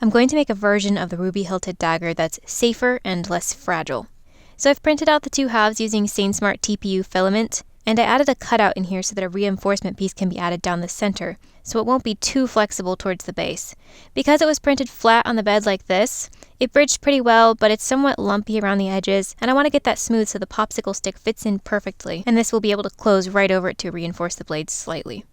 I'm going to make a version of the Ruby Hilted-Dagger that's safer and less fragile. So I've printed out the two halves using SainSmart TPU filament, and I added a cutout in here so that a reinforcement piece can be added down the center, so it won't be too flexible towards the base. Because it was printed flat on the bed like this, it bridged pretty well, but it's somewhat lumpy around the edges, and I want to get that smooth so the popsicle stick fits in perfectly, and this will be able to close right over it to reinforce the blades slightly.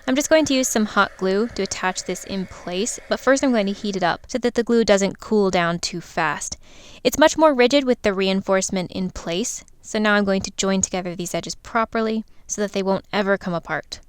I'm just going to use some hot glue to attach this in place, but first I'm going to heat it up so that the glue doesn't cool down too fast. It's much more rigid with the reinforcement in place, so now I'm going to join together these edges properly so that they won't ever come apart.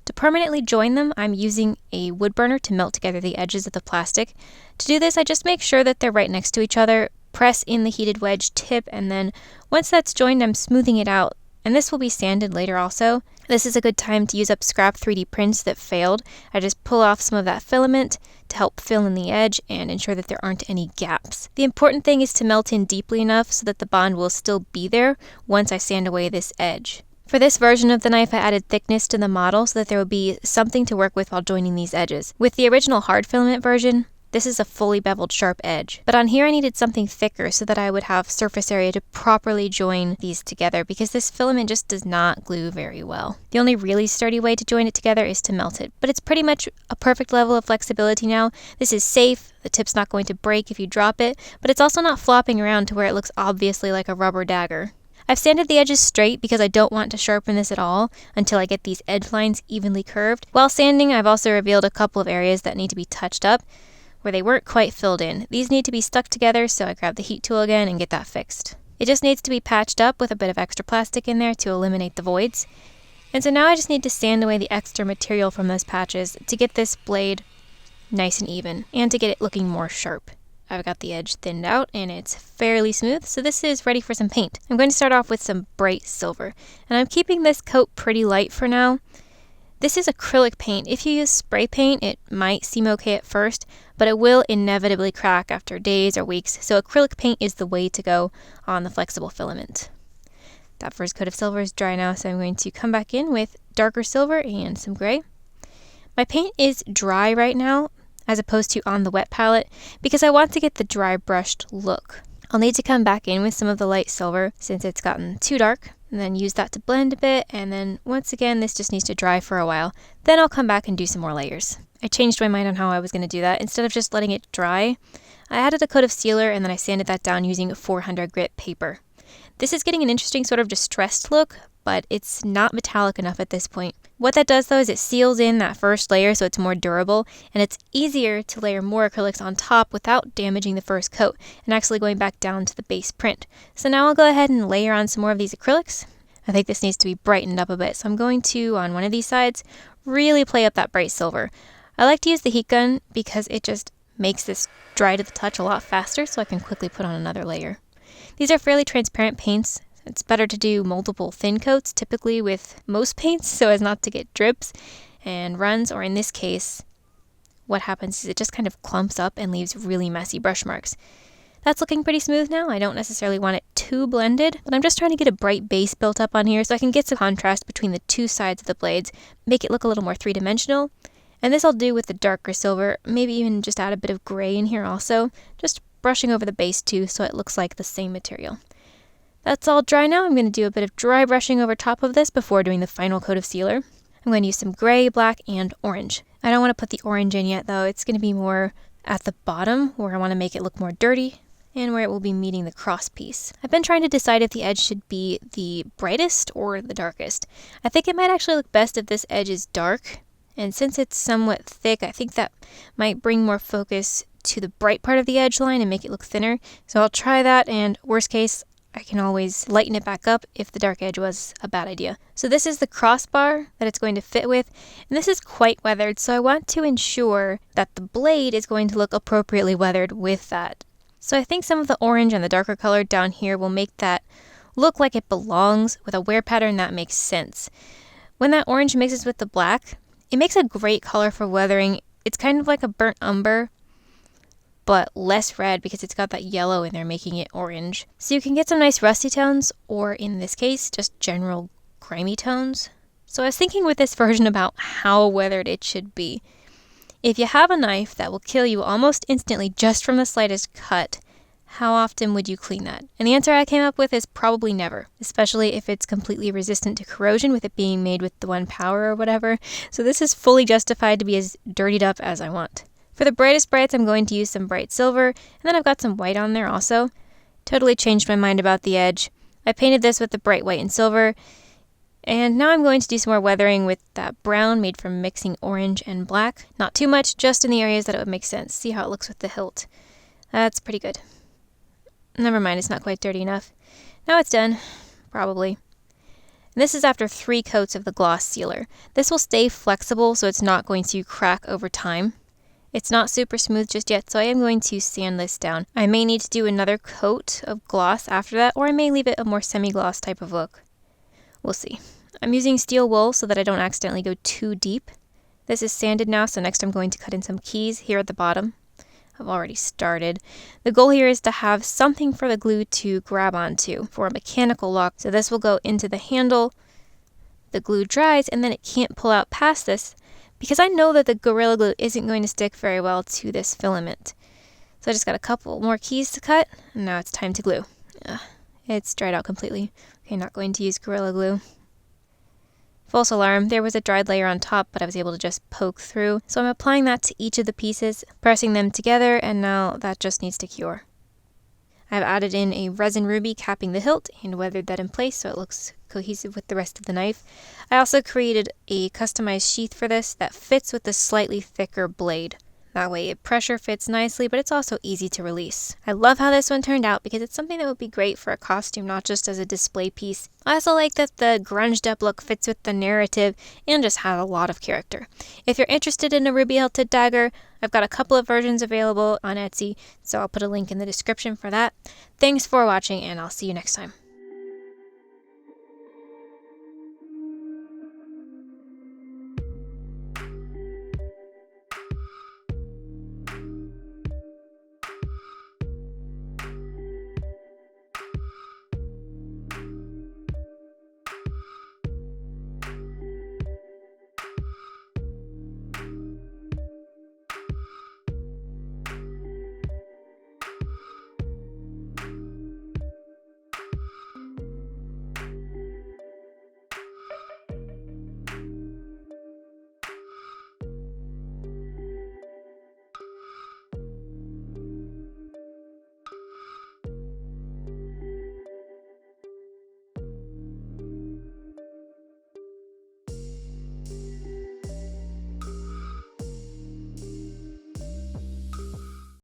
To permanently join them, I'm using a wood burner to melt together the edges of the plastic. To do this, I just make sure that they're right next to each other, press in the heated wedge tip, and then once that's joined, I'm smoothing it out. And this will be sanded later also. This is a good time to use up scrap 3D prints that failed. I just pull off some of that filament to help fill in the edge and ensure that there aren't any gaps. The important thing is to melt in deeply enough so that the bond will still be there once I sand away this edge. For this version of the knife, I added thickness to the model so that there will be something to work with while joining these edges. With the original hard filament version, this is a fully beveled sharp edge. But on here I needed something thicker so that I would have surface area to properly join these together because this filament just does not glue very well. The only really sturdy way to join it together is to melt it. But it's pretty much a perfect level of flexibility now. This is safe, the tip's not going to break if you drop it, but it's also not flopping around to where it looks obviously like a rubber dagger. I've sanded the edges straight because I don't want to sharpen this at all until I get these edge lines evenly curved. While sanding, I've also revealed a couple of areas that need to be touched up, where they weren't quite filled in. These need to be stuck together, so I grab the heat tool again and get that fixed. It just needs to be patched up with a bit of extra plastic in there to eliminate the voids. And so now I just need to sand away the extra material from those patches to get this blade nice and even, and to get it looking more sharp. I've got the edge thinned out and it's fairly smooth, so this is ready for some paint. I'm going to start off with some bright silver, and I'm keeping this coat pretty light for now. This is acrylic paint. If you use spray paint, it might seem okay at first, but it will inevitably crack after days or weeks, so acrylic paint is the way to go on the flexible filament. That first coat of silver is dry now, so I'm going to come back in with darker silver and some gray. My paint is dry right now, as opposed to on the wet palette, because I want to get the dry brushed look. I'll need to come back in with some of the light silver since it's gotten too dark, and then use that to blend a bit, and then once again this just needs to dry for a while. Then I'll come back and do some more layers. I changed my mind on how I was going to do that. Instead of just letting it dry, I added a coat of sealer and then I sanded that down using 400 grit paper. This is getting an interesting sort of distressed look, but it's not metallic enough at this point. What that does though is it seals in that first layer so it's more durable, and it's easier to layer more acrylics on top without damaging the first coat and actually going back down to the base print. So now I'll go ahead and layer on some more of these acrylics. I think this needs to be brightened up a bit, so I'm going to, on one of these sides, really play up that bright silver. I like to use the heat gun because it just makes this dry to the touch a lot faster so I can quickly put on another layer. These are fairly transparent paints. It's better to do multiple thin coats, typically with most paints, so as not to get drips and runs, or in this case, what happens is it just kind of clumps up and leaves really messy brush marks. That's looking pretty smooth now. I don't necessarily want it too blended, but I'm just trying to get a bright base built up on here so I can get some contrast between the two sides of the blades, make it look a little more three-dimensional. And this I'll do with the darker silver, maybe even just add a bit of gray in here also, just brushing over the base too so it looks like the same material. That's all dry now. I'm going to do a bit of dry brushing over top of this before doing the final coat of sealer. I'm going to use some gray, black, and orange. I don't want to put the orange in yet though. It's going to be more at the bottom where I want to make it look more dirty and where it will be meeting the cross piece. I've been trying to decide if the edge should be the brightest or the darkest. I think it might actually look best if this edge is dark, and since it's somewhat thick, I think that might bring more focus to the bright part of the edge line and make it look thinner. So I'll try that, and worst case, I can always lighten it back up if the dark edge was a bad idea. So this is the crossbar that it's going to fit with, and this is quite weathered, so I want to ensure that the blade is going to look appropriately weathered with that. So I think some of the orange and the darker color down here will make that look like it belongs with a wear pattern that makes sense. When that orange mixes with the black, it makes a great color for weathering. It's kind of like a burnt umber, but less red because it's got that yellow in there making it orange. So you can get some nice rusty tones, or in this case, just general grimy tones. So I was thinking with this version about how weathered it should be. If you have a knife that will kill you almost instantly just from the slightest cut, how often would you clean that? And the answer I came up with is probably never, especially if it's completely resistant to corrosion with it being made with the 1 power or whatever. So this is fully justified to be as dirtied up as I want. For the brightest brights, I'm going to use some bright silver, and then I've got some white on there also. Totally changed my mind about the edge. I painted this with the bright white and silver, and now I'm going to do some more weathering with that brown made from mixing orange and black. Not too much, just in the areas that it would make sense. See how it looks with the hilt. That's pretty good. Never mind, it's not quite dirty enough. Now it's done. Probably. And this is after 3 coats of the gloss sealer. This will stay flexible, so it's not going to crack over time. It's not super smooth just yet, so I am going to sand this down. I may need to do another coat of gloss after that, or I may leave it a more semi-gloss type of look. We'll see. I'm using steel wool so that I don't accidentally go too deep. This is sanded now, so next I'm going to cut in some keys here at the bottom. I've already started. The goal here is to have something for the glue to grab onto for a mechanical lock. So this will go into the handle, the glue dries, and then it can't pull out past this because I know that the Gorilla Glue isn't going to stick very well to this filament. So I just got a couple more keys to cut, and now it's time to glue. It's dried out completely. Okay, not going to use Gorilla Glue. False alarm, there was a dried layer on top, but I was able to just poke through. So I'm applying that to each of the pieces, pressing them together, and now that just needs to cure. I've added in a resin ruby capping the hilt and weathered that in place so it looks cohesive with the rest of the knife. I also created a customized sheath for this that fits with the slightly thicker blade. That way it pressure fits nicely, but it's also easy to release. I love how this one turned out because it's something that would be great for a costume, not just as a display piece. I also like that the grunged up look fits with the narrative and just has a lot of character. If you're interested in a Ruby Hilted-Dagger, I've got a couple of versions available on Etsy, so I'll put a link in the description for that. Thanks for watching, and I'll see you next time.